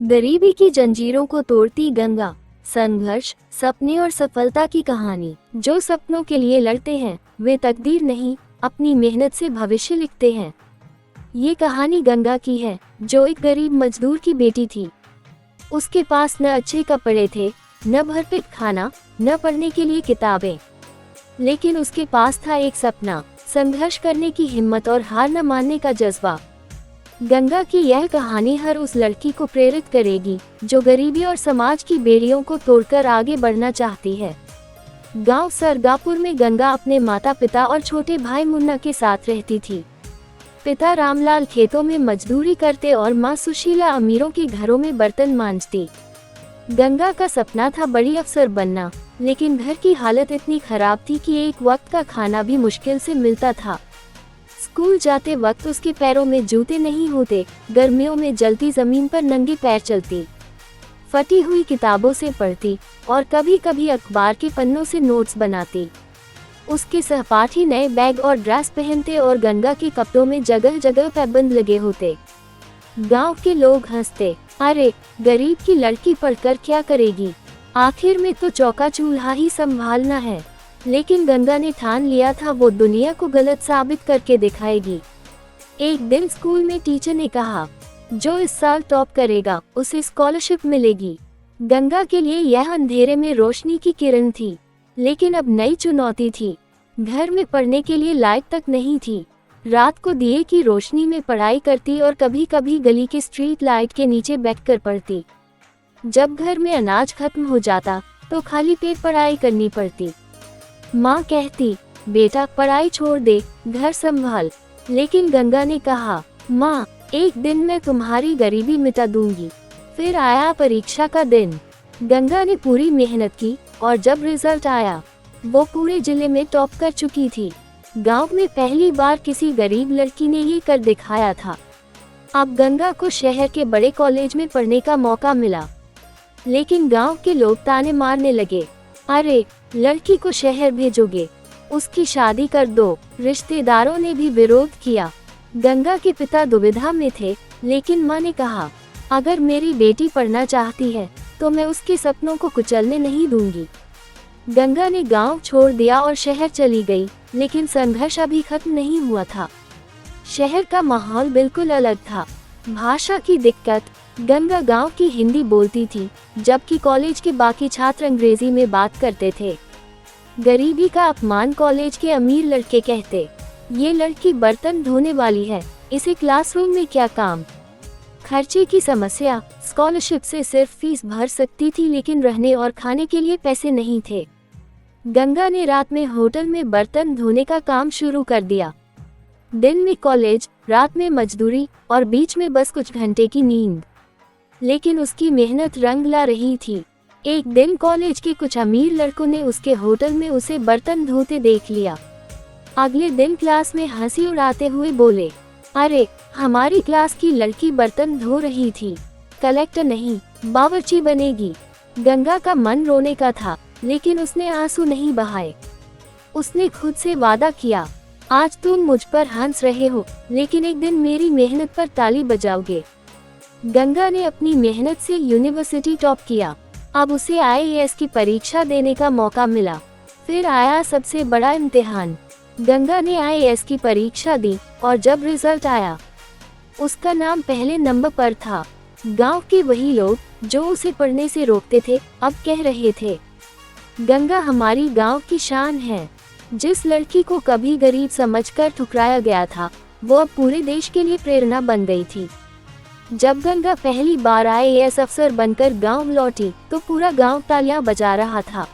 गरीबी की जंजीरों को तोड़ती गंगा, संघर्ष, सपने और सफलता की कहानी। जो सपनों के लिए लड़ते हैं वे तकदीर नहीं, अपनी मेहनत से भविष्य लिखते हैं। ये कहानी गंगा की है, जो एक गरीब मजदूर की बेटी थी। उसके पास न अच्छे कपड़े थे, न भरपेट खाना, न पढ़ने के लिए किताबें। लेकिन उसके पास था एक सपना, संघर्ष करने की हिम्मत और हार न मानने का जज्बा। गंगा की यह कहानी हर उस लड़की को प्रेरित करेगी जो गरीबी और समाज की बेड़ियों को तोड़कर आगे बढ़ना चाहती है। गांव सरगापुर में गंगा अपने माता पिता और छोटे भाई मुन्ना के साथ रहती थी। पिता रामलाल खेतों में मजदूरी करते और माँ सुशीला अमीरों के घरों में बर्तन मांजती। गंगा का सपना था बड़ी अफसर बनना, लेकिन घर की हालत इतनी खराब थी कि एक वक्त का खाना भी मुश्किल से मिलता था। स्कूल जाते वक्त उसके पैरों में जूते नहीं होते, गर्मियों में जलती जमीन पर नंगे पैर चलती, फटी हुई किताबों से पढ़ती और कभी कभी अखबार के पन्नों से नोट्स बनाती। उसके सहपाठी नए बैग और ड्रेस पहनते और गंगा के कपड़ों में जगह जगह पैबंद लगे होते। गांव के लोग हंसते, अरे गरीब की लड़की पढ़कर क्या करेगी, आखिर में तो चौका चूल्हा ही संभालना है। लेकिन गंगा ने ठान लिया था वो दुनिया को गलत साबित करके दिखाएगी। एक दिन स्कूल में टीचर ने कहा, जो इस साल टॉप करेगा उसे स्कॉलरशिप मिलेगी। गंगा के लिए यह अंधेरे में रोशनी की किरण थी, लेकिन अब नई चुनौती थी। घर में पढ़ने के लिए लाइट तक नहीं थी। रात को दिए की रोशनी में पढ़ाई करती और कभी कभी गली के स्ट्रीट लाइट के नीचे बैठकर पढ़ती। जब घर में अनाज खत्म हो जाता तो खाली पेट पढ़ाई करनी पड़ती। माँ कहती, बेटा पढ़ाई छोड़ दे, घर संभाल। लेकिन गंगा ने कहा, माँ एक दिन मैं तुम्हारी गरीबी मिटा दूंगी। फिर आया परीक्षा का दिन। गंगा ने पूरी मेहनत की और जब रिजल्ट आया वो पूरे जिले में टॉप कर चुकी थी। गांव में पहली बार किसी गरीब लड़की ने ये कर दिखाया था। अब गंगा को शहर के बड़े कॉलेज में पढ़ने का मौका मिला, लेकिन गांव के लोग ताने मारने लगे, अरे लड़की को शहर भेजोगे, उसकी शादी कर दो। रिश्तेदारों ने भी विरोध किया। गंगा के पिता दुविधा में थे, लेकिन माँ ने कहा, अगर मेरी बेटी पढ़ना चाहती है तो मैं उसके सपनों को कुचलने नहीं दूंगी। गंगा ने गांव छोड़ दिया और शहर चली गई, लेकिन संघर्ष अभी खत्म नहीं हुआ था। शहर का माहौल बिल्कुल अलग था। भाषा की दिक्कत, गंगा गांव की हिंदी बोलती थी, जबकि कॉलेज के बाकी छात्र अंग्रेजी में बात करते थे। गरीबी का अपमान, कॉलेज के अमीर लड़के कहते, ये लड़की बर्तन धोने वाली है, इसे क्लासरूम में क्या काम। खर्चे की समस्या, स्कॉलरशिप से सिर्फ फीस भर सकती थी, लेकिन रहने और खाने के लिए पैसे नहीं थे। गंगा ने रात में होटल में बर्तन धोने का काम शुरू कर दिया। दिन में कॉलेज, रात में मजदूरी और बीच में बस कुछ घंटे की नींद। लेकिन उसकी मेहनत रंग ला रही थी। एक दिन कॉलेज के कुछ अमीर लड़कों ने उसके होटल में उसे बर्तन धोते देख लिया। अगले दिन क्लास में हंसी उड़ाते हुए बोले, अरे हमारी क्लास की लड़की बर्तन धो रही थी, कलेक्टर नहीं बावर्ची बनेगी। गंगा का मन रोने का था, लेकिन उसने आंसू नहीं बहाए। उसने खुद से वादा किया, आज तुम मुझ पर हंस रहे हो, लेकिन एक दिन मेरी मेहनत पर ताली बजाओगे। गंगा ने अपनी मेहनत से यूनिवर्सिटी टॉप किया। अब उसे आईएएस की परीक्षा देने का मौका मिला। फिर आया सबसे बड़ा इम्तिहान। गंगा ने आईएएस की परीक्षा दी और जब रिजल्ट आया उसका नाम पहले नंबर पर था। गांव के वही लोग जो उसे पढ़ने से रोकते थे अब कह रहे थे, गंगा हमारी गांव की शान है। जिस लड़की को कभी गरीब समझकर ठुकराया गया था, वो अब पूरे देश के लिए प्रेरणा बन गई थी। जब गंगा पहली बार आईएएस अफसर बनकर गांव लौटी तो पूरा गांव तालियां बजा रहा था।